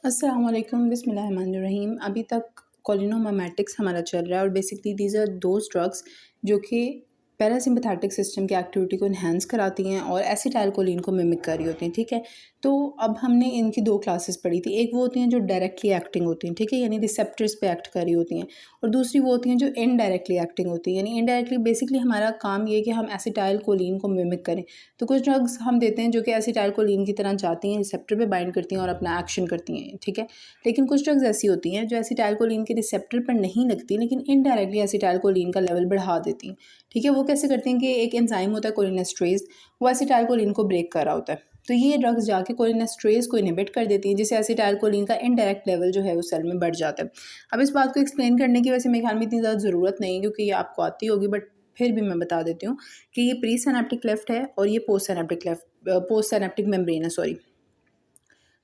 अस्सलाम वालेकुम, बिस्मिल्लाहिर्रहमानिर्रहीम। अभी तक कोलिनोमिमेटिक्स हमारा चल रहा है और basically these are those drugs जो कि पैरासिम्पैथेटिक सिस्टम की एक्टिविटी को इन्हांस कराती हैं और एसिटाइलकोलिन को मिमिक कर रही होती हैं, ठीक है। तो अब हमने इनकी दो क्लासेस पढ़ी थी। एक वो होती हैं जो डायरेक्टली एक्टिंग होती हैं, ठीक है, यानी रिसेप्टर्स पे एक्ट कर रही होती हैं, और दूसरी वो होती हैं जो इनडायरेक्टली एक्टिंग होती हैं, यानी इनडायरेक्टली बेसिकली हमारा काम ये है कि हम एसिटाइलकोलिन को मिमिक करें। तो कुछ ड्रग्स हम देते हैं जो कि एसिटाइलकोलिन की तरह जाती हैं, रिसेप्टर पे बाइंड करती हैं और अपना एक्शन करती हैं, ठीक है। लेकिन कुछ ड्रग्स ऐसी होती हैं जो एसिटाइलकोलिन के रिसेप्टर पर नहीं लगती लेकिन इनडायरेक्टली एसिटाइलकोलिन का लेवल बढ़ा देती हैं, ठीक है। वो कैसे करती हैं कि एक एंजाइम होता है कोलिनेस्ट्रेज, वो एसिटाइलकोलिन को ब्रेक कर रहा होता है, तो ये ड्रग्स जाके कोलिनेस्ट्रेज को इनहिबिट कर देती हैं, जिससे एसिटाइलकोलिन का इनडायरेक्ट लेवल जो है वो सेल में बढ़ जाता है। अब इस बात को एक्सप्लेन करने की वैसे मेरे ख्याल में इतनी ज़्यादा ज़रूरत नहीं है क्योंकि ये आपको आती होगी, बट फिर भी मैं बता देती हूँ कि ये प्री सिनेप्टिक लेफ्ट है और ये पोस्ट सिनेप्टिक मेम्ब्रेन है, सॉरी।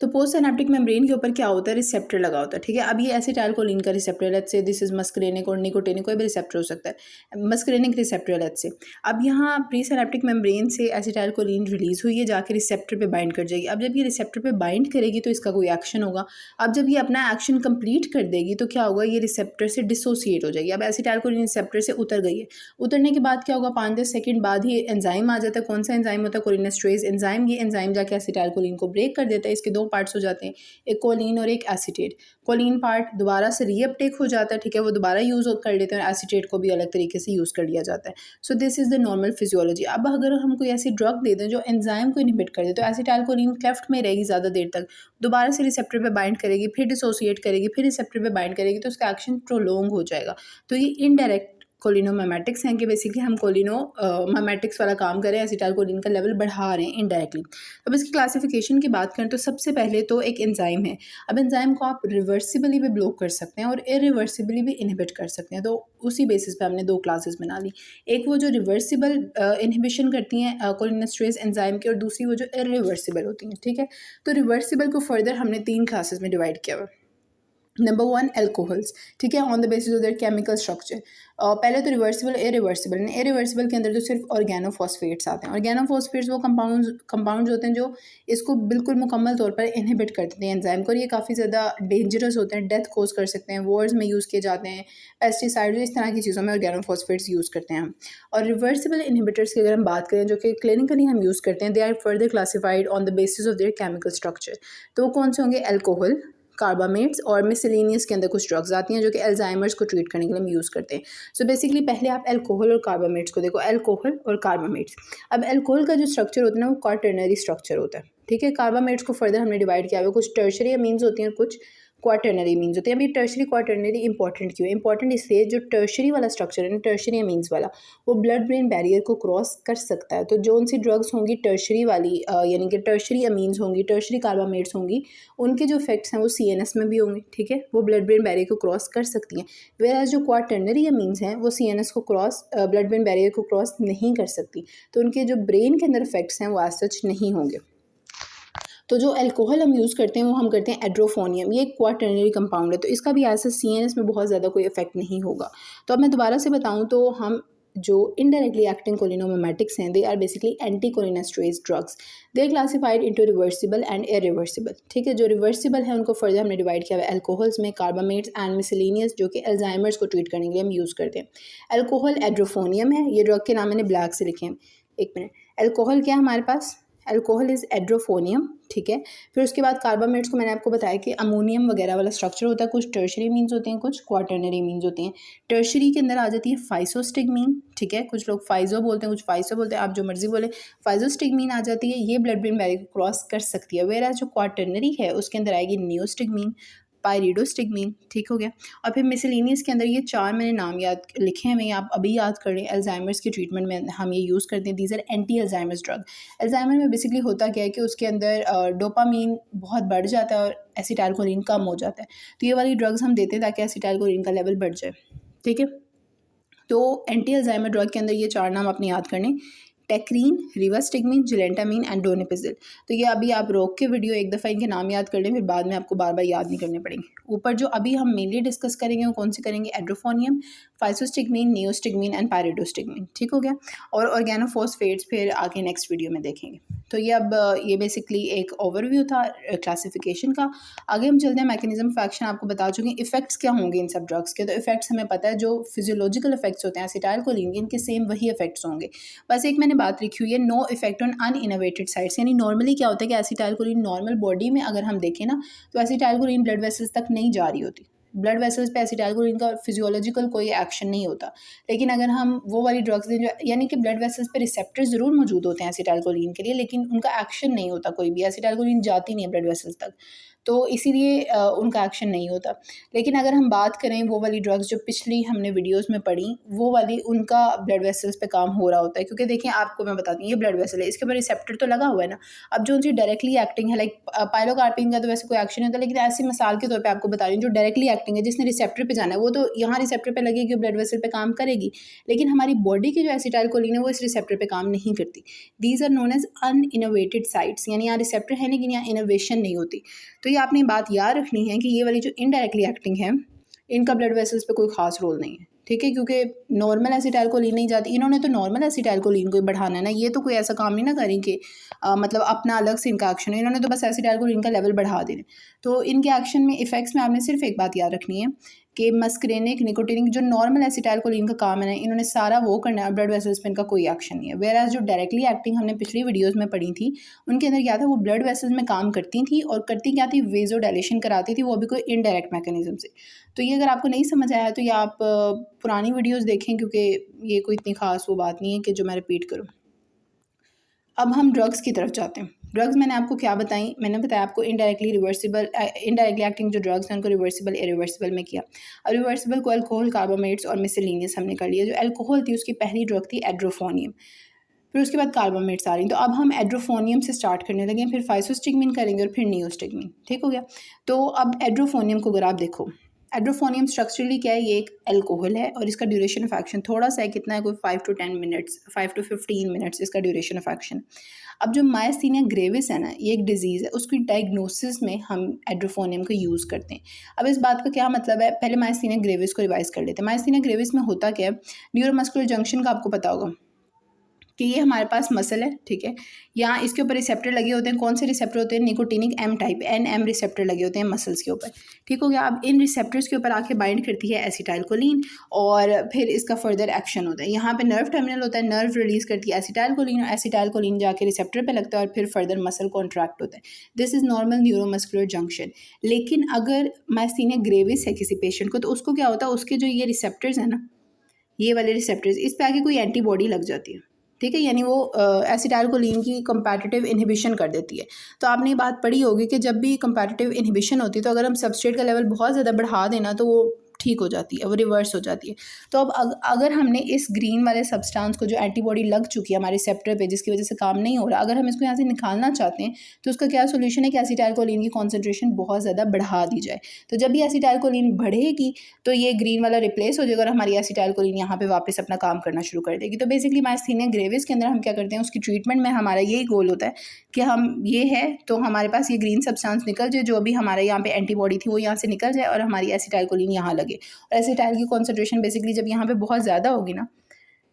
तो पोस्ट सिनेप्टिक मेम्ब्रेन के ऊपर क्या होता है, रिसेप्टर लगा होता है, ठीक है। अब ये एसिटाइलकोलिन का receptor, let's say this is muscarinic और निकोटिनिक, कोई भी रिसेप्टर हो सकता है, मस्करेनिक रिसेप्टर लेट्स से। अब यहाँ प्री सिनेप्टिक मेम्ब्रेन से एसिटाइलकोलिन रिलीज हुई है, जाके रिसेप्टर पे बाइंड कर जाएगी। अब जब ये रिसेप्टर पे बाइंड करेगी तो इसका कोई एक्शन होगा। अब जब ये अपना एक्शन कंप्लीट कर देगी तो क्या होगा, ये रिसेप्टर से डिसोसिएट हो जाएगी। अब एसिटाइलकोलिन रिसेप्टर से उतर गई है, उतरने के बाद क्या होगा, 5-10 सेकंड बाद ही एंजाइम आ जाता है। कौन सा एंजाइम होता है, कोलिनेस्ट्रेज एंजाइम। ये एंजाइम जाके एसिटाइलकोलिन को ब्रेक कर देता है। इसके दो पार्ट्स हो जाते हैं, एक कोलिन और एक एसीटेट। कोलिन पार्ट दोबारा से रीअपटेक हो जाता है, ठीक है, वो दोबारा यूज़ कर लेते हैं, और एसीटेट को भी अलग तरीके से यूज़ कर लिया जाता है। सो this is the normal physiology. अब अगर हम कोई ऐसी ड्रग दे दें जो एंजाइम को इनहिबिट कर दे, तो एसिटाइलकोलिन क्लेफ्ट में रहेगी ज़्यादा देर तक, दोबारा से रिसेप्टर पे बाइंड करेगी, फिर डिसोसिएट करेगी, फिर रिसेप्टर पे बाइंड करेगी, तो उसका एक्शन प्रोलोंग हो जाएगा। तो ये इनडायरेक्ट कोलिनोमिमेटिक्स हैं कि बेसिकली हम कोलिनोमिमेटिक्स वाला काम करें, एसिटाइलकोलिन का लेवल बढ़ा रहे हैं इनडायरेक्टली। अब इसकी क्लासिफिकेशन की बात करें तो सबसे पहले तो एक एंजाइम है। अब एंजाइम को आप रिवर्सिबली भी ब्लॉक कर सकते हैं और इरिवर्सिबली भी इनहिबिट कर सकते हैं, तो उसी बेसिस पे हमने दो क्लासेस बना ली। एक वो जो रिवर्सिबल इनहिबिशन करती हैं कोलिनेस्ट्रेज एंजाइम की, और दूसरी वो जो इरिवर्सिबल होती हैं, ठीक है। तो रिवर्सिबल को फर्दर हमने 3 क्लासेस में डिवाइड किया हुआ है। नंबर 1 एल्कोहल्स, ठीक है, on the basis of their chemical structure. पहले तो रिवर्सिबल, इरिवर्सिबल के अंदर जो सिर्फ ऑर्गेनोफॉस्फेट्स आते हैं। ऑर्गेनोफॉस्फेट्स वो कंपाउंड्स होते हैं जो इसको बिल्कुल मुकम्मल तौर पर इनहिबिट कर देते हैं एंजाइम को, और ये काफ़ी ज़्यादा डेंजरस होते हैं, डेथ कोज कर सकते हैं, वॉर्स में यूज़ किए जाते हैं, पेस्टिसाइड्स, इस तरह की चीज़ों में ऑर्गेनोफॉस्फेट्स यूज़ करते हैं हम। और रिवर्सिबल इनहिबिटर्स की अगर हम बात करें जो कि क्लिनिकली हम यूज़ करते हैं, they are further classified on the basis of their chemical structure. तो वो कौन से होंगे, एल्कोहल, कार्बामेट्स और मिसलेनियस के अंदर कुछ ड्रग्स आती हैं जो कि अल्जाइमर्स को ट्रीट करने के लिए हम यूज़ करते हैं। सो बेसिकली पहले आप एल्कोहल और कार्बामेट्स को देखो, एल्कोहल और कार्बामेट्स। अब एल्कोहल का जो स्ट्रक्चर होता है ना, वो क्वाटर्नरी स्ट्रक्चर होता है, ठीक है। कार्बामेट्स को फर्दर हमने डिवाइड किया हुआ, कुछ टर्शरी अमीन्स होती हैं और कुछ क्वाटर्नरी मीन्स होते हैं। अभी टर्शरी क्वाटर्नरी इंपॉर्टेंट क्यों है, इंपॉर्टेंट इसलिए जो टर्शरी वाला स्ट्रक्चर है ना, टर्शरी अमीन्स वाला, वो ब्लड ब्रेन बैरियर को क्रॉस कर सकता है। तो जो उनसी ड्रग्स होंगी टर्शरी वाली, यानी कि टर्शरी अमीन्स होंगी, टर्शरी कार्बामेट्स होंगी, उनके जो इफेक्ट्स हैं वो सीएनएस में भी होंगे, ठीक है, वो ब्लड ब्रेन बैरियर को क्रॉस कर सकती हैं। वेयर जो क्वाटर्नरी अमीन्स हैं वो सीएनएस को ब्लड ब्रेन बैरियर को क्रॉस नहीं कर सकती, तो उनके जो ब्रेन के अंदर इफेक्ट्स हैं वो एज सच नहीं होंगे। तो जो अल्कोहल हम यूज़ करते हैं वो हम करते हैं एड्रोफोनियम, ये एक क्वाटर्नरी कंपाउंड है, तो इसका भी ऐसा सीएनएस में बहुत ज़्यादा कोई इफेक्ट नहीं होगा। तो अब मैं दोबारा से बताऊँ तो हम जो इनडायरेक्टली एक्टिंग कोलिनोमिमेटिक्स हैं, they are basically anti cholinesterase drugs. They are classified into reversible and irreversible, ठीक है। जो रिवर्सिबल है उनको फर्दर हमने डिवाइड किया हुआ है एल्कोहल्स में, कार्बामेट्स एंड मिसलेनियस, जो कि अल्जाइमर्स को ट्रीट करने के लिए हम यूज़ करते हैं। एल्कोहल एड्रोफोनियम है, ये ड्रग के नाम मैंने ब्लैक से लिखे हैं, एक मिनट। एल्कोहल क्या है हमारे पास, अल्कोहल इज़ एड्रोफोनियम, ठीक है। फिर उसके बाद कार्बामेट्स को मैंने आपको बताया कि अमोनियम वगैरह वाला स्ट्रक्चर होता है, कुछ टर्शरी मीन्स होते हैं, कुछ क्वाटर्नरी मीन्स होती हैं। टर्शरी के अंदर आ जाती है फाइसोस्टिगमीन, ठीक है, कुछ लोग फाइजो बोलते हैं, कुछ फाइसो बोलते हैं, आप जो मर्जी बोले। फाइजोस्टिगमीन आ जाती है, ये ब्लड ब्रेन बैरियर को क्रॉस कर सकती है। वेयर जो क्वाटर्नरी है उसके अंदर आएगी नियोस्टिगमीन, पायरिडोस्टिगमीन, ठीक हो गया। और फिर मिसलेनियस के अंदर ये 4 मैंने नाम याद लिखे हैं, आप अभी याद कर लें। अल्जाइमर्स की ट्रीटमेंट में हम ये यूज़ करते हैं, these are anti Alzheimer's drug. Alzheimer में बेसिकली होता क्या है कि उसके अंदर डोपामीन बहुत बढ़ जाता है और एसिटाइलकोलिन कम हो जाता है, तो ये वाली ड्रग्स हम देते हैं ताकि एसिटाइलकोलिन का लेवल बढ़ जाए, ठीक है। तो एंटी अल्जाइमर ड्रग के अंदर ये 4 नाम आपने याद करने, टेक्रीन, रिवास्टिगमिन, जिलेंटामिन एंड डोनेपिजिल। तो ये अभी आप रोक के वीडियो एक दफ़ा इनके नाम याद कर लें, फिर बाद में आपको बार बार याद नहीं करने पड़ेंगे। ऊपर जो अभी हम मेनली डिस्कस करेंगे वो कौन से करेंगे, एड्रोफोनियम, फाइसोस्टिगमिन, नियोस्टिगमिन एंड पायरिडोस्टिगमिन, ठीक हो गया। और ऑर्गेनोफॉस्फेट्स फिर आगे नेक्स्ट वीडियो में देखेंगे। तो ये अब ये बेसिकली एक ओवरव्यू था क्लासिफिकेशन का। आगे हम चलते हैं मैकेनिज्म ऑफ एक्शन। आपको बता चुके हैं इफेक्ट्स क्या होंगे इन सब ड्रग्स के। तो इफेक्ट्स हमें पता है, जो फिजियोलॉजिकल इफेक्ट्स होते हैं एसिटाइलकोलिन के, इनके सेम वही इफेक्ट्स होंगे। बस एक मैंने बात लिखी हुई है, नो इफेक्ट ऑन अनइनोवेटेड साइट्स। यानी नॉर्मली क्या होता है कि एसिटाइलकोलिन नॉर्मल बॉडी में अगर हम देखें ना, तो एसिटाइलकोलिन ब्लड वेसल्स तक नहीं जा रही होती। ब्लड वेसल्स पे एसिटाइलकोलिन का फिजियोलॉजिकल कोई एक्शन नहीं होता। लेकिन अगर हम वो वाली ड्रग्स दें जो, यानी कि ब्लड वेसल्स पे रिसेप्टर ज़रूर मौजूद होते हैं एसिटाइलकोलिन के लिए, लेकिन उनका एक्शन नहीं होता कोई भी, एसिटाइलकोलिन जाती नहीं है ब्लड वेसल्स तक, तो इसीलिए उनका एक्शन नहीं होता। लेकिन अगर हम बात करें वो वाली ड्रग्स जो पिछली हमने वीडियोस में पढ़ी, वो वाली उनका ब्लड वेसल्स पे काम हो रहा होता है। क्योंकि देखिए आपको मैं बताती हूँ, ये ब्लड वेसल है, इसके ऊपर रिसेप्टर तो लगा हुआ है ना। अब जो उनकी डायरेक्टली एक्टिंग है, लाइक पायलोकार्पिन का तो वैसे कोई एक्शन नहीं होता, लेकिन ऐसी मिसाल के तौर पर आपको बता रही हूँ जो डायरेक्टली एक्टिंग है, जिसने रिसेप्टर पर जाना है, वो तो यहाँ रिसेप्टर पर लगेगी, ब्लड वेसल पर काम करेगी। लेकिन हमारी बॉडी की जो एसिटाइलकोलिन है वो इस रिसेप्टर पर काम नहीं करती। These are known as uninnervated sites, यानी यहाँ रिसेप्टर है लेकिन यहाँ इनोवेशन नहीं होती। तो ये आपने बात याद रखनी है कि ये वाली जो इनडायरेक्टली एक्टिंग है, इनका ब्लड वेसल्स पे कोई खास रोल नहीं है, ठीक है। क्योंकि नॉर्मल एसिटाइलकोलिन नहीं जाती, इन्होंने तो नॉर्मल एसिटाइलकोलिन को ही बढ़ाना है ना। ये तो कोई ऐसा काम नहीं ना करें कि मतलब अपना अलग से इनका एक्शन है, इन्होंने तो बस एसिटाइलकोलिन का लेवल बढ़ा देना। तो इनके एक्शन में, इफेक्ट्स में आपने सिर्फ एक बात याद रखनी है कि मस्करेनिक, निकोटिनिक, जो नॉर्मल एसिटाइलकोलिन का काम है ना, इन्होंने सारा वो करना है, ब्लड वेसल्स पे इनका कोई एक्शन नहीं है। वेयर एज जो डायरेक्टली एक्टिंग हमने पिछली वीडियोस में पढ़ी थी, उनके अंदर क्या था, वो ब्लड वेसल्स में काम करती थी और करती क्या थी, वेजोडाइलेशन कराती थी, वो भी कोई इनडायरेक्ट मैकेनिज्म से। तो ये अगर आपको नहीं समझ आया तो ये आप पुरानी वीडियोज़ देखें, क्योंकि ये कोई इतनी खास वो बात नहीं है कि जो मैं रिपीट करूँ। अब हम ड्रग्स की तरफ जाते हैं। ड्रग्स मैंने आपको क्या बताई, मैंने बताया आपको इनडायरेक्टली रिवर्सिबल, इनडायरेक्टली एक्टिंग जो ड्रग्स हैं उनको रिवर्सिबल, इरिवर्सिबल में किया। अब रिवर्सिबल को अल्कोहल, कार्बामेट्स और मिसलिनियस हमने कर लिया। जो अल्कोहल थी उसकी पहली ड्रग थी एड्रोफोनियम, फिर उसके बाद कार्बामेट्स आ रही। तो अब हम एड्रोफोनियम से स्टार्ट करने लगे, फिर फाइसोस्टिगमिन करेंगे और फिर नियोस्टिगमिन, ठीक हो गया। तो अब एड्रोफोनियम को अगर आप देखो, एड्रोफोनियम स्ट्रक्चरली क्या है, ये एक अल्कोहल है और इसका ड्यूरेशन ऑफ एक्शन थोड़ा सा है, कितना है, कोई 5 to 10 मिनट्स, 5 to 15 मिनट्स इसका ड्यूरेशन ऑफ एक्शन। अब जो मायस्थीनिया ग्रेविस है ना, ये एक डिजीज़ है, उसकी डायग्नोसिस में हम एड्रोफोनियम का यूज़ करते हैं। अब इस बात का क्या मतलब है, पहले मायस्थीनिया ग्रेविस को रिवाइज कर लेते हैं। मायस्थीनिया ग्रेविस में होता क्या है, न्यूरोमस्कुलर जंक्शन का आपको पता होगा कि ये हमारे पास मसल है, ठीक है। यहाँ इसके ऊपर रिसेप्टर लगे होते हैं, कौन से रिसेप्टर होते हैं, nicotinic M type, NM receptor लगे होते हैं मसल्स के ऊपर, ठीक हो गया। अब इन रिसेप्टर्स के ऊपर आके बाइंड करती है एसिटाइलकोलिन और फिर इसका फर्दर एक्शन होता है। यहाँ पे नर्व टर्मिनल होता है, नर्व रिलीज करती है एसिटाइलकोलिन और एसिटाइलकोलिन जाके रिसेप्टर पे लगता है और फिर फर्दर मसल कॉन्ट्रैक्ट होता है। This is normal neuromuscular junction. लेकिन अगर मायस्थीनिया ग्रेविस है किसी पेशेंट को, तो उसको क्या होता है, उसके जो ये रिसेप्टर्स हैं ना, ये वाले रिसेप्टर्स, इस पे आके कोई एंटीबॉडी लग जाती है, ठीक है। यानी वो एसिटाइलकोलिन की कंपैटिटिव इनहिबिशन कर देती है। तो आपने ये बात पढ़ी होगी कि जब भी कंपैटिटिव इनहिबिशन होती है, तो अगर हम सबस्ट्रेट का लेवल बहुत ज़्यादा बढ़ा देना तो वो ठीक हो जाती है, वो रिवर्स हो जाती है। तो अब अगर हमने इस ग्रीन वाले सब्सटेंस को, जो एंटीबॉडी लग चुकी है हमारे रिसेप्टर पे, जिसकी वजह से काम नहीं हो रहा, अगर हम इसको यहाँ से निकालना चाहते हैं, तो उसका क्या सोल्यूशन है कि एसिटाइलकोलिन की कॉन्सेंट्रेशन बहुत ज़्यादा बढ़ा दी जाए। तो जब ये एसिटाइलकोलिन बढ़ेगी तो ये ग्रीन वाला रिप्लेस हो जाएगा और हमारी एसिटाइलकोलिन यहाँ पे वापस अपना काम करना शुरू कर देगी। तो बेसिकली मायस्थीनिया ग्रेविस के अंदर हम क्या करते हैं, उसकी ट्रीटमेंट में हमारा यही गोल होता है कि हम ये है तो हमारे पास ये ग्रीन सब्सटेंस निकल जाए, जो भी हमारे यहाँ पे एंटीबॉडी थी वो यहाँ से निकल जाए और हमारी एसिटाइलकोलिन यहाँ लगे। और एसिटाइल की कॉन्सेंट्रेशन बेसिकली जब यहाँ पे बहुत ज़्यादा होगी ना,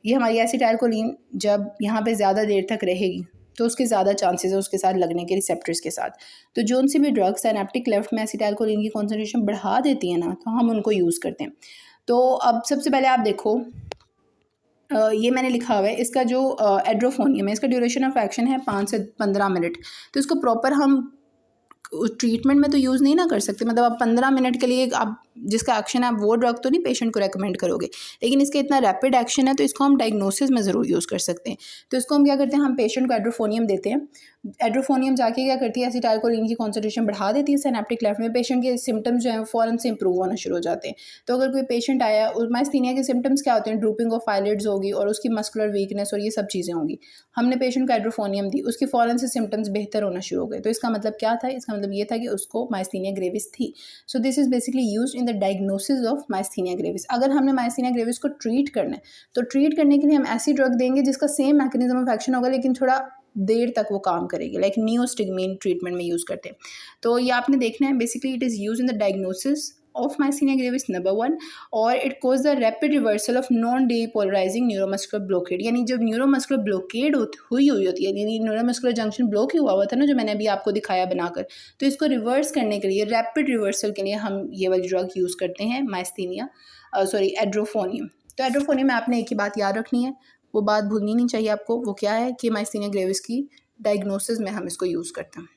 ये हमारी एसिटाइलकोलिन जब यहाँ पे ज़्यादा देर तक रहेगी तो उसके ज़्यादा चांसेस है उसके साथ लगने के रिसेप्टर्स के साथ। तो जो उनसे भी ड्रग्स सिनेप्टिक लेफ्ट में एसिटाइलकोलिन की कॉन्सेंट्रेशन बढ़ा देती है ना, तो हम उनको यूज़ करते हैं। तो अब सबसे पहले आप देखो, ये मैंने लिखा हुआ है, इसका जो एड्रोफोनियम है, इसका ड्यूरेशन ऑफ एक्शन है 5 से 15 मिनट। तो इसको प्रॉपर हम ट्रीटमेंट में तो यूज़ नहीं ना कर सकते, मतलब आप 15 मिनट के लिए आप जिसका एक्शन है आप वो ड्रग तो नहीं पेशेंट को रेकमेंड करोगे, लेकिन इसका इतना रैपिड एक्शन है तो इसको हम डायग्नोसिस में ज़रूर यूज़ कर सकते हैं। तो इसको हम क्या करते हैं, हम पेशेंट को एड्रोफोनियम देते हैं। एड्रोफोनियम जाके क्या करती है, एसिटाइलकोलिन की कॉन्सेंट्रेशन बढ़ा देती है सिनेप्टिक लेफ्ट में, पेशेंट के सिम्टम्स जो हैं फ़ौरन से इंप्रूव होना शुरू हो जाते हैं। तो अगर कोई पेशेंट आया, मायस्थीनिया के सिम्टम्स क्या होते हैं, ड्रूपिंग ऑफ आईलिड्स होगी और उसकी मस्कुलर वीकनेस और ये सब चीज़ें होंगी। हमने पेशेंट को एड्रोफोनियम दी, उसके फ़ौरन से सिम्टम्स बेहतर होना शुरू हो गए। तो इसका मतलब क्या था, इसका मतलब ये था कि उसको मायस्थीनिया ग्रेविस थी। So this is basically used in the the diagnosis of myasthenia gravis. अगर हमने माइस्थीनिया ग्रेविस को ट्रीट करना है तो ट्रीट करने के लिए हम ऐसी ड्रग देंगे जिसका सेम मैकेनिज्म ऑफ एक्शन होगा लेकिन थोड़ा देर तक वो काम करेगी, लाइक नियोस्टिगमीन ट्रीटमेंट में यूज़ करते हैं। तो ये आपने देखना है, basically it is use in the diagnosis of myasthenia gravis number 1 और it cause the rapid reversal of non depolarizing neuromuscular blockade। यानी जब न्यूरोमस्कुलर ब्लॉकेड हुई होती है, यानी न्यूरोमस्कुलर जंक्शन ब्लॉक ही हुआ था ना, जो मैंने अभी आपको दिखाया बनाकर, तो इसको रिवर्स करने के लिए, रैपिड रिवर्सल के लिए हम ये वाली ड्रग यूज़ करते हैं माइस्थीनिया एड्रोफोनियम। तो एड्रोफोनियम में आपने एक ही बात याद रखनी है, वो बात भूलनी नहीं चाहिए आपको, वो क्या है कि माइस्थीनिया ग्रेविस की डायग्नोसिस में हम इसको यूज़ करते हैं।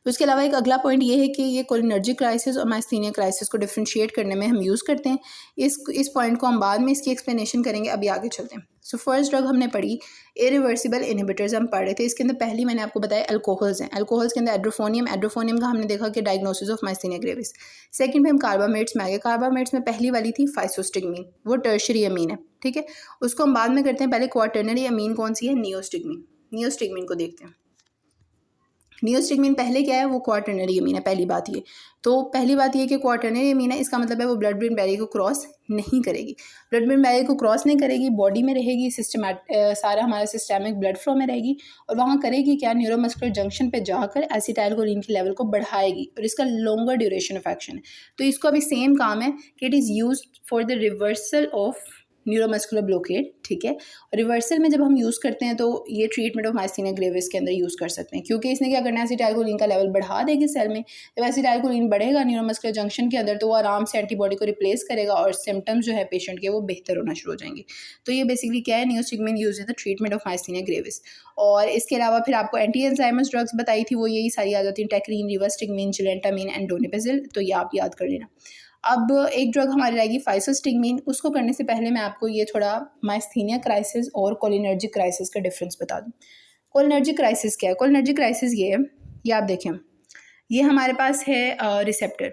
तो इसके अलावा एक अगला पॉइंट ये है कि ये कोलिनर्जिक क्राइसिस और माइस्थीनिया क्राइसिस को डिफ्रेंशिएट करने में हम यूज़ करते हैं। इस पॉइंट को हम बाद में इसकी एक्सप्लेनेशन करेंगे, अभी आगे चलते हैं। सो फर्स्ट ड्रग हमने पढ़ी इरिवर्सिबल इनहिबिटर्स, हम पढ़ रहे थे। इसके अंदर पहली मैंने आपको बताया अल्कोहल्स हैं। अल्कोहल्स के अंदर एड्रोफोनियम का हमने देखा कि diagnosis of myasthenia gravis. Second पे हम कार्बामेट्स में आ गए। कार्बामेट्स में पहली वाली थी फाइसोस्टिगमीन, वो टर्शरी अमीन है, ठीक है, उसको हम बाद में करते हैं। पहले क्वाटर्नरी अमीन कौन सी है? नियोस्टिगमीन। नियोस्टिगमीन को देखते हैं। नियोस्टिगमीन पहले क्या है? वो क्वाटर्नरी अमीन है, पहली बात ये। तो पहली बात ये कि क्वाटर्नरी अमीन है, इसका मतलब है वो ब्लड ब्रेन बैरियर को क्रॉस नहीं करेगी। ब्लड ब्रेन बैरियर को क्रॉस नहीं करेगी, बॉडी में रहेगी, सारा हमारा सिस्टमिक ब्लड फ्लो में रहेगी, और वहाँ करेगी क्या? न्यूरोमस्कुलर जंक्शन पे जाकर एसिटाइलकोलिन के लेवल को बढ़ाएगी, और इसका लॉन्गर ड्यूरेशन ऑफ एक्शन है। तो इसको अभी सेम काम है कि it is use for the reversal of neuromuscular blockade, ठीक है। रिवर्सल में जब हम यूज़ करते हैं तो ये ट्रीटमेंट ऑफ माइस्थीनिया ग्रेविस के अंदर यूज़ कर सकते हैं, क्योंकि इसने क्या करना है? एसिटाइलकोलिन का लेवल बढ़ा देगी सेल में। जब एसिटाइलकोलिन बढ़ेगा न्यूरोमस्कुलर जंक्शन के अंदर तो वो आराम से एंटीबॉडी को रिप्लेस करेगा और सिम्टम्स जो है पेशेंट के वो बेहतर होना शुरू हो जाएंगे। तो ये बेसिकली क्या है? Neostigmine use in the treatment of myasthenia gravis. और इसके अलावा फिर आपको एंटी एंजाइमस ड्रग्स बताई थी, वो यही सारी आ जाती हैं, टेक्रीन, रिवर्स्टिगमीन, जिलेंटामीन एंड डोनेपेजिल। तो ये आप याद कर लेना। अब एक ड्रग हमारी रहेगी फाइसोस्टिगमीन। उसको करने से पहले मैं आपको ये थोड़ा माइस्थीनिया क्राइसिस और कोलिनर्जिक क्राइसिस का डिफरेंस बता दूँ। कोलिनर्जिक क्राइसिस क्या है? कोलिनर्जिक क्राइसिस ये है, ये आप देखें, ये हमारे पास है रिसेप्टर,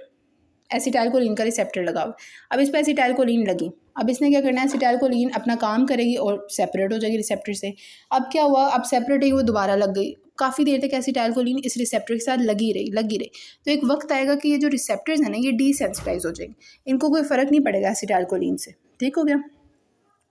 एसिटाइलकोलिन का रिसेप्टर लगा हुआ। अब इस पर एसिटाइलकोलिन लगी, अब इसने क्या करना है? एसिटाइलकोलिन अपना काम करेगी और सेपरेट हो जाएगी रिसेप्टर से। अब क्या हुआ? अब सेपरेट ही वो दोबारा लग गई। काफ़ी देर तक एसिटाइलकोलिन इस रिसेप्टर के साथ लगी रही। तो एक वक्त आएगा कि ये जो रिसेप्टर्स हैं ना, ये डीसेंसिटाइज हो जाएंगे, इनको कोई फ़र्क नहीं पड़ेगा एसिटाइलकोलिन से, ठीक हो गया।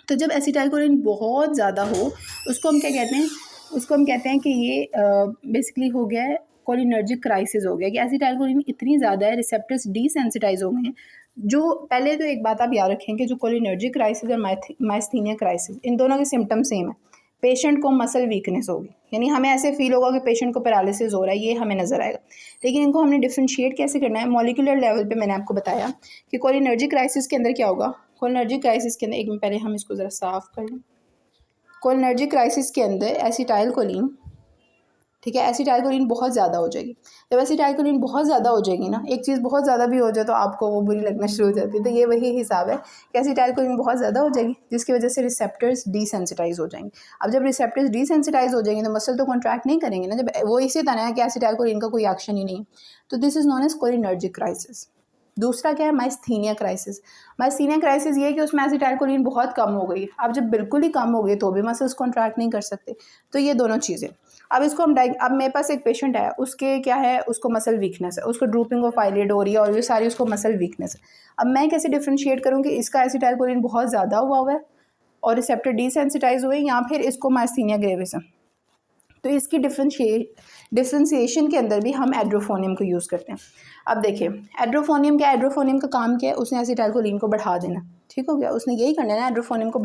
तो जब एसिटाइलकोलिन बहुत ज़्यादा हो, उसको हम क्या कहते हैं? उसको हम कहते हैं कि ये बेसिकली हो गया है कोलिनर्जिक क्राइसिस हो गया, कि एसिटाइलकोलिन इतनी ज़्यादा है, रिसेप्टर्स डीसेंसिटाइज हो गए हैं। जो पहले तो एक बात आप याद रखें कि जो कोलिनर्जिक क्राइसिस और माइस्थीनिया क्राइसिस, इन दोनों के सिम्टम सेम है। पेशेंट को मसल वीकनेस होगी, यानी हमें ऐसे फील होगा कि पेशेंट को पैरालिसिस हो रहा है, ये हमें नज़र आएगा। लेकिन इनको हमने डिफ्रेंशिएट कैसे करना है? मॉलिक्यूलर लेवल पे मैंने आपको बताया कि कोलिनर्जिक क्राइसिस के अंदर क्या होगा। कोलिनर्जिक क्राइसिस के अंदर, एक मिनट पहले हम इसको ज़रा साफ़ कर लें। कोलिनर्जिक क्राइसिस के अंदर एसिटाइलकोलिन, ठीक है, एसिटाइलकोलिन बहुत ज़्यादा हो जाएगी। जब एसिटाइलकोलिन बहुत ज़्यादा हो जाएगी ना, एक चीज़ बहुत ज़्यादा भी हो जाए तो आपको वो बुरी लगना शुरू हो जाती है। तो ये वही हिसाब है कि एसिटाइलकोलिन बहुत ज़्यादा हो जाएगी, जिसकी वजह से रिसेप्टर्स डीसेंसिटाइज हो जाएंगे। अब जब रिसेप्टर्स डीसेंसिटाइज हो जाएंगे तो मसल तो कॉन्ट्रैक्ट नहीं करेंगे ना, जब वो इसी तरह है कि एसिटाइलकोलिन का कोई एक्शन ही नहीं। तो this is known as cholinergic crisis. दूसरा क्या है? Myasthenia crisis. माइस्थीनिया क्राइसिस ये है कि उसमें एसिटाइलकोलिन बहुत कम हो गई। अब जब बिल्कुल ही कम हो गई तो भी मसल्स कॉन्ट्रैक्ट नहीं कर सकते। तो ये दोनों चीज़ें। अब इसको हम अब मेरे पास एक पेशेंट है, उसके क्या है? उसको मसल वीकनेस है, उसको ड्रूपिंग ऑफ आईलिड हो रही है और ये सारी उसको मसल वीकनेस है। अब मैं कैसे डिफ्रेंशिएट करूँ कि इसका एसिटाइलकोलिन बहुत ज़्यादा हुआ है और रिसेप्टर डीसेंसिटाइज हुए, या फिर इसको माइस्थीनिया ग्रेविस है? तो इसकी डिफ्रेंशिएशन के अंदर भी हम एड्रोफोनियम को यूज़ करते हैं। अब देखिए एड्रोफोनियम क्या है? एड्रोफोनियम का काम क्या है? उसने एसिटाइलकोलिन को बढ़ा देना, ठीक हो गया, उसने यही करना है ना, एड्रोफोनियम को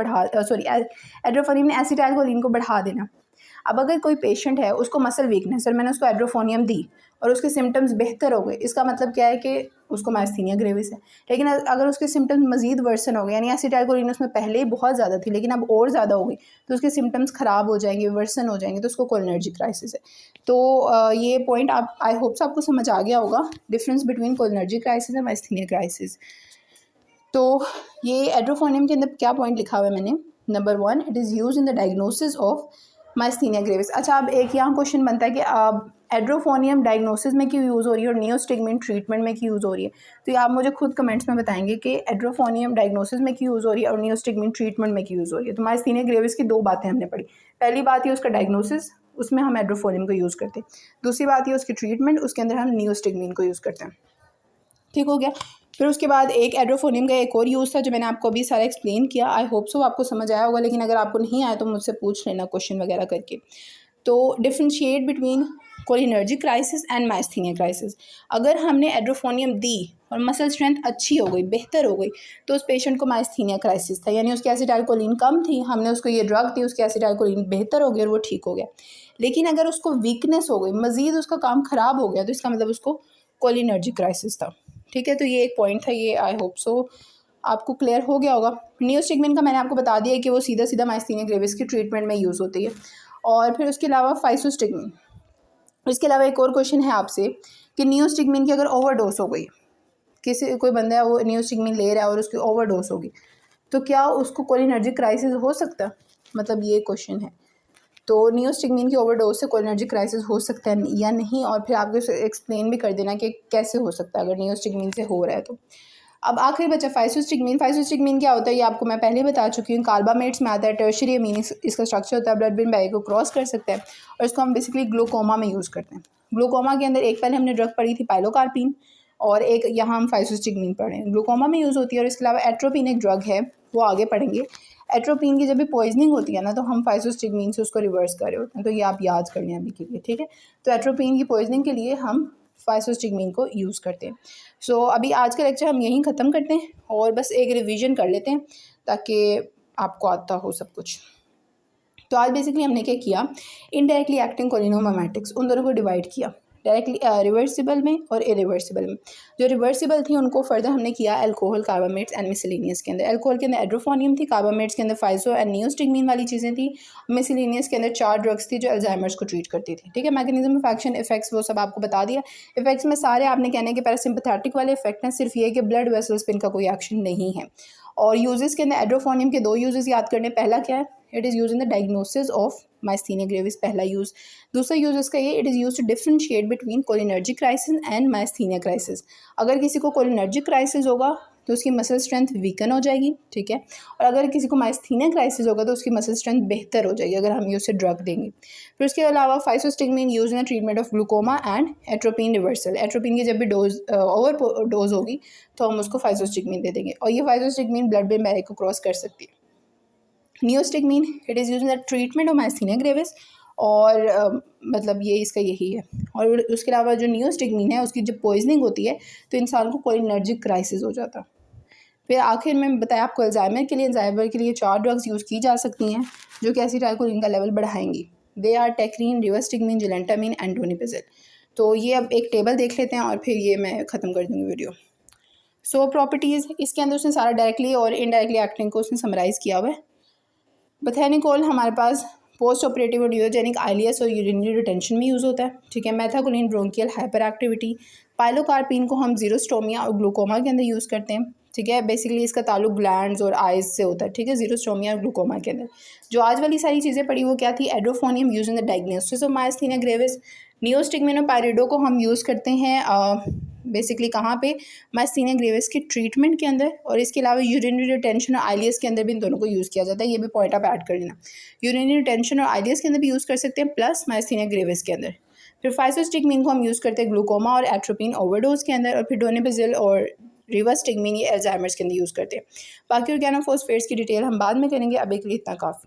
एड्रोफोनियम ने एसिटाइलकोलिन को बढ़ा देना। अब अगर कोई पेशेंट है, उसको मसल वीकनेस और मैंने उसको एड्रोफोनियम दी और उसके सिम्टम्स बेहतर हो गए, इसका मतलब क्या है कि उसको माइस्थीनिया ग्रेविस है। लेकिन अगर उसके सिम्टम्स मजीद वर्सन हो गए, यानी एसिटाइलकोलिन उसमें पहले ही बहुत ज़्यादा थी लेकिन अब और ज़्यादा हो गई, तो उसके सिम्टम्स ख़राब हो जाएंगे, वर्सन हो जाएंगे, तो उसको कोलिनर्जिक क्राइसिस है। तो ये पॉइंट आप, आई होप आपको समझ आ गया होगा, डिफरेंस बिटवीन कोलिनर्जिक क्राइसिस और माइस्थीनिया क्राइसिस। तो ये एड्रोफोनियम के अंदर क्या पॉइंट लिखा हुआ है मैंने? Number 1, it is use in the diagnosis of myasthenia gravis. अच्छा, अब एक यहाँ क्वेश्चन बनता है कि अब एड्रोफोनियम डायग्नोसिस में क्यों यूज़ हो रही है और नियोस्टिगमीन ट्रीटमेंट में क्यों यूज़ हो रही है? तो ये आप मुझे खुद कमेंट्स में बताएंगे कि एड्रोफोनियम डायग्नोसिस में क्यों यूज़ हो रही है और नियोस्टिगमीन ट्रीटमेंट में क्यों यूज़ हो रही है। तो माइस्थीनिया ग्रेविस की दो बातें हमने पढ़ी। पहली बात है उसका डायग्नोसिस, उसमें हम एड्रोफोनियम को यूज़ करते हैं। दूसरी बात है उसकी ट्रीटमेंट, उसके अंदर हम नियोस्टिगमीन को यूज़ करते हैं, ठीक हो गया। फिर उसके बाद एक एड्रोफोनियम का एक और यूज़ था जो मैंने आपको अभी सारा एक्सप्लेन किया। आई होप सो आपको समझ आया होगा, लेकिन अगर आपको नहीं आया तो मुझसे पूछ लेना क्वेश्चन वगैरह करके। तो differentiate between cholinergic crisis and myasthenia crisis. अगर हमने एड्रोफोनियम दी और मसल स्ट्रेंथ अच्छी हो गई, बेहतर हो गई, तो उस पेशेंट को माइस्थीनिया क्राइसिस था, यानी उसकी एसिटाइलकोलिन कम थी, हमने उसको ये ड्रग दी, उसकी एसिटाइलकोलिन बेहतर हो गई और वो ठीक हो गया। लेकिन अगर उसको वीकनेस हो गई, मज़ीद उसका काम ख़राब हो गया, तो इसका मतलब उसको कोलिनर्जिक क्राइसिस था। ठीक है, तो ये एक पॉइंट था, ये आई होप सो आपको क्लियर हो गया होगा। नियोस्टिग्मिन का मैंने आपको बता दिया कि वो सीधा सीधा माइस्थीनिया ग्रेविस की ट्रीटमेंट में यूज़ होती है। और फिर उसके अलावा फाइसोस्टिग्मिन। इसके अलावा एक और क्वेश्चन है आपसे कि नियोस्टिग्मिन की अगर ओवरडोज हो गई, कोई बंदा है वो नियोस्टिग्मिन ले रहा है और उसकी ओवरडोज होगी, तो क्या उसको कोलिनर्जिक क्राइसिस हो सकता है? मतलब ये क्वेश्चन है। तो नियोस्टिग्मिन की ओवरडोज से कोलिनर्जिक क्राइसिस हो सकता है या नहीं, और फिर आपको एक्सप्लेन भी कर देना कि कैसे हो सकता है अगर नियोस्टिग्मिन से हो रहा है तो। अब आखिरी बचा फाइसोस्टिग्मिन। फाइसोस्टिग्मिन क्या होता है ये आपको मैं पहले बता चुकी हूँ। कार्बामेट्स में आता है, टर्शियरी अमीन इसका स्ट्रक्चर होता है, ब्लड ब्रेन बैरियर को क्रॉस कर सकता है और इसको हम बेसिकली ग्लूकोमा में यूज़ करते हैं। ग्लूकोमा के अंदर एक पहले हमने ड्रग पढ़ी थी पाइलोकार्पिन, और एक यहाँ हम फाइसोस्टिग्मिन पढ़े हैं, ग्लूकोमा में यूज़ होती है। और इसके अलावा एट्रोपिन एक ड्रग है, वो आगे पढ़ेंगे। एट्रोपिन की जब भी पॉइजनिंग होती है ना, तो हम फाइसोस्टिग्मिन से उसको रिवर्स कर रहे होते हैं, तो ये आप याद कर लें अभी के लिए, ठीक है। तो एट्रोपिन की पॉइजनिंग के लिए हम फाइसोस्टिग्मिन को यूज़ करते हैं। सो अभी आज का लेक्चर हम यहीं ख़त्म करते हैं और बस एक रिवीजन कर लेते हैं ताकि आपको आता हो सब कुछ। तो आज बेसिकली हमने क्या किया, इनडायरेक्टली एक्टिंग कोलिनोमामेटिक्स उन दोनों को डिवाइड किया, डायरेक्टली रिवर्सिबल में और इरिवर्सिबल में। जो रिवर्सिबल थी उनको फर्दर हमने किया अल्कोहल, कार्बामेट्स एंड मिसलेनियस के अंदर। अल्कोहल के अंदर एड्रोफोनियम थी, कार्बामेट्स के अंदर फाइसो एंड नियोस्टिग्मिन वाली चीज़ें थी, मिसलेनियस के अंदर 4 ड्रग्स थी जो अल्जाइमर्स को ट्रीट करती थी। ठीक है, मैकेनिज्म ऑफ एक्शन, इफेक्ट्स वो सब आपको बता दिया। इफेक्ट्स में सारे आपने कहने के पैरासिम्पैथेटिक वाले इफेक्ट हैं, सिर्फ ये कि ब्लड वेसल्स पे इनका कोई एक्शन नहीं है। और यूजेस के अंदर एड्रोफोनियम के 2 यूजेस याद करने, पहला क्या है, it is use in the diagnosis of myasthenia gravis, पहला यूज़। दूसरा यूज़ इसका ये, it is use to differentiate between cholinergic crisis and myasthenia crisis. अगर किसी को कोलिनर्जिक क्राइसिस होगा तो उसकी मसल स्ट्रेंथ वीकन हो जाएगी, ठीक है, और अगर किसी को माइस्थीनिया क्राइसिस होगा तो उसकी मसल स्ट्रेंथ बेहतर हो जाएगी अगर हम ये उसे ड्रग देंगे। फिर उसके अलावा फाइसोस्टिग्मिन use in treatment of glaucoma and atropine reversal. Atropine की जब भी ओवर डोज होगी तो हम उसको फाइसोस्टिग्मिन दे देंगे, और ये फाइसोस्टिग्मिन ब्लड ब्रेन बैरियर को क्रॉस कर सकती है। Neostigmine, it is use in the treatment of myasthenia gravis, और मतलब ये इसका यही है। और उसके अलावा जो नियोस्टिग्मिन है उसकी जब पॉइजनिंग होती है तो इंसान को कोलिनर्जिक क्राइसिस हो जाता है। फिर आखिर में बताया आपको अल्जाइमर के लिए 4 ड्रग्स यूज़ की जा सकती हैं जो कि एसिटाइलकोलिन का लेवल बढ़ाएंगी। They are tacrine, rivastigmine, galantamine and donepezil. तो ये अब एक टेबल देख लेते हैं और फिर ये मैं ख़त्म कर दूँगी वीडियो। सो प्रॉपर्टीज़, इसके अंदर उसने सारा डायरेक्टली और इनडायरेक्टली एक्टिंग को उसने समराइज़ किया हुआ है। बथेनिकोल हमारे पास पोस्ट ऑपरेटिव और न्यूरोजेनिक आइलियस और यूरिनरी रिटेंशन में यूज़ होता है, ठीक है। Methacholine bronchial hyper activity. Pilocarpine को हम जीरोस्टोमिया और ग्लूकोमा के अंदर यूज़ करते हैं, ठीक है। बेसिकली इसका ताल्लुक ग्लैंड्स और आइज़ से होता है, ठीक है, जीरोस्टोमिया और ग्लूकोमा के अंदर। जो आज वाली सारी चीज़ें पढ़ी वो क्या थी, edrophonium use in the diagnosis of myasthenia gravis. Neostigmine और पायरिडो को हम यूज़ करते हैं बेसिकली कहाँ पे, माइस्थीनिया ग्रेविस की ट्रीटमेंट के अंदर। और इसके अलावा यूरिनरी रिटेंशन और आइलियस के अंदर भी इन दोनों को यूज़ किया जाता है, ये भी पॉइंट आप ऐड कर लेना। यूरिनरी रिटेंशन और आइलियस के अंदर भी यूज़ कर सकते हैं, प्लस माइस्थीनिया ग्रेविस के अंदर। फिर फाइसोस्टिग्मिन को हम यूज़ करते हैं ग्लूकोमा और एट्रोपिन ओवरडोज के अंदर, और फिर डोनिपेजिल और रिवर्स्टिग्मिन ये अल्जाइमर्स के अंदर यूज़ करते हैं। बाकी ऑर्गेनोफॉस्फेट्स की डिटेल हम बाद में करेंगे, अभी के लिए इतना काफ़ी।